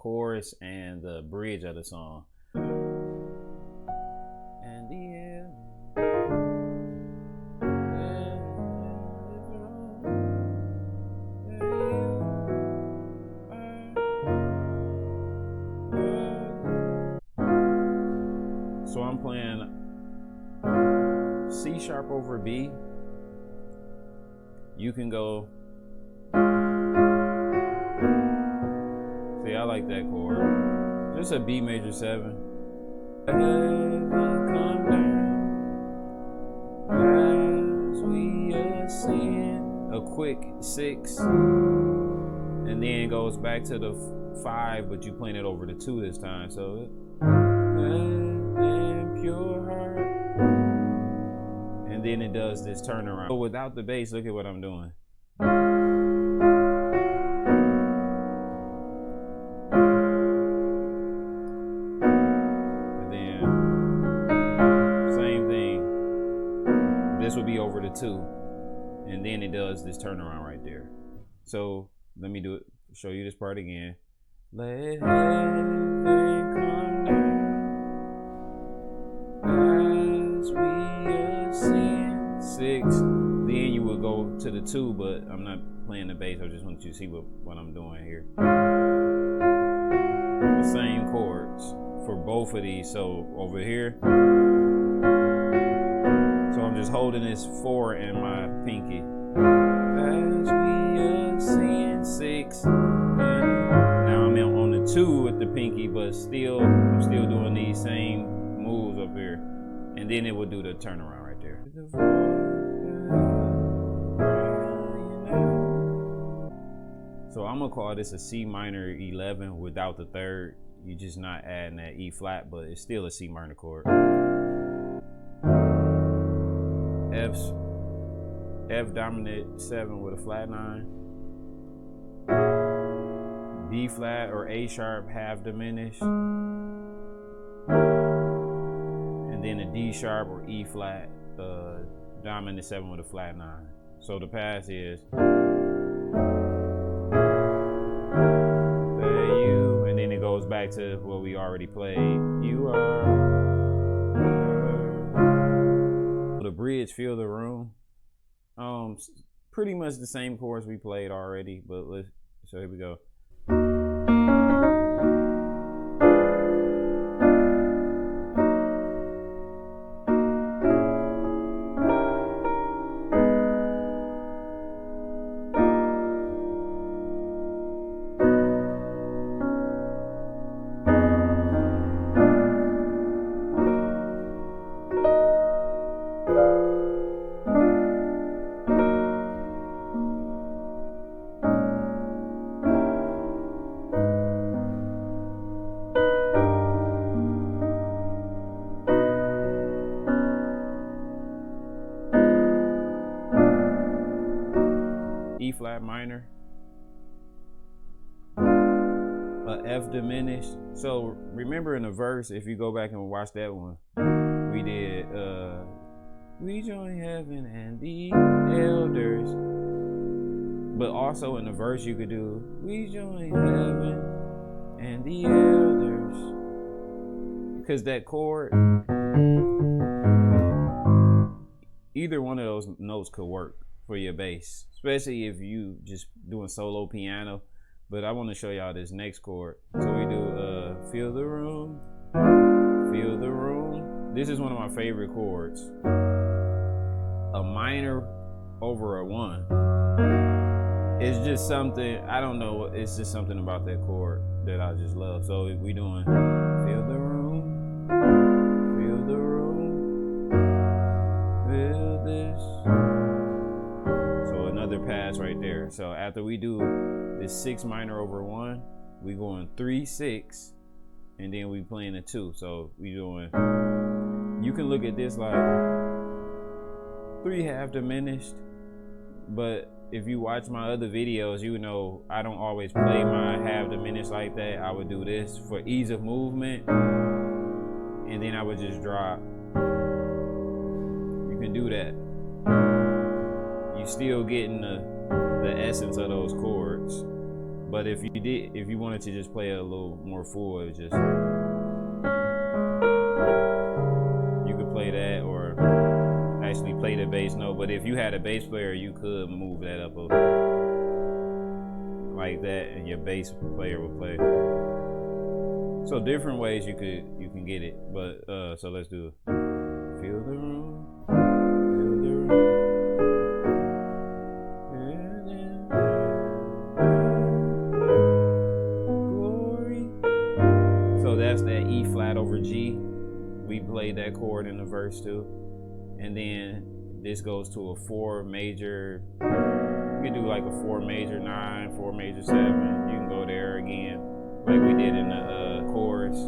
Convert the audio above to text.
chorus and the bridge of the song. And so I'm playing C sharp over B. You can go. See, I like that chord. Just a B major 7. Heaven come down as we ascend. A quick 6, and then it goes back to the 5, but you playing it over the 2 this time. So, and pure heart, and then it does this turnaround. But without the bass, look at what I'm doing. This would be over the 2, and then it does this turnaround right there. So let me do it, show you this part again. Let heaven come down as we ascend. 6. Then you will go to the 2, but I'm not playing the bass. I just want you to see what I'm doing here. The same chords for both of these. So over here. So I'm just holding this 4 in my pinky. As we ascend 6. Now I'm on the 2 with the pinky, but I'm still doing these same moves up here. And then it will do the turnaround right there. So I'm gonna call this a C minor 11 without the 3rd. You're just not adding that E flat, but it's still a C minor chord. F dominant 7 with a flat 9. B flat or A sharp half diminished. And then a D sharp or E flat dominant 7 with a flat 9. So the pass is you, and then it goes back to what we already played. You are. The bridge, Feel the Room. Pretty much the same chords we played already, but so here we go. E flat minor, a F diminished. So remember in the verse, if you go back and watch that one, we did we join heaven and the elders. But also in the verse you could do we join heaven and the elders, because that chord, either one of those notes could work for your bass, especially if you just doing solo piano. But I want to show y'all this next chord. So we do Feel the Room, Feel the Room. This is one of my favorite chords. A minor over a 1. It's just something, I don't know, it's just something about that chord that I just love. So if we doing Feel the Room, Feel the Room, feel this. Another pass right there. So after we do this 6 minor over 1, we going 3 6, and then we playing a 2. So we doing, you can look at this like 3 half diminished, but if you watch my other videos, you know I don't always play my half diminished like that. I would do this for ease of movement, and then I would just drop. You can do that. You still getting the essence of those chords, But if you wanted to just play a little more full, it was just, you could play that or actually play the bass note. But if you had a bass player, you could move that up like that, and your bass player would play. So different ways you can get it. But so let's do it. Feel the room, feel the room. Glory. So that's that E flat over G. We played that chord in the verse too. And then this goes to a 4 major. You can do like a 4 major 9, 4 major 7. You can go there again, like we did in the chorus.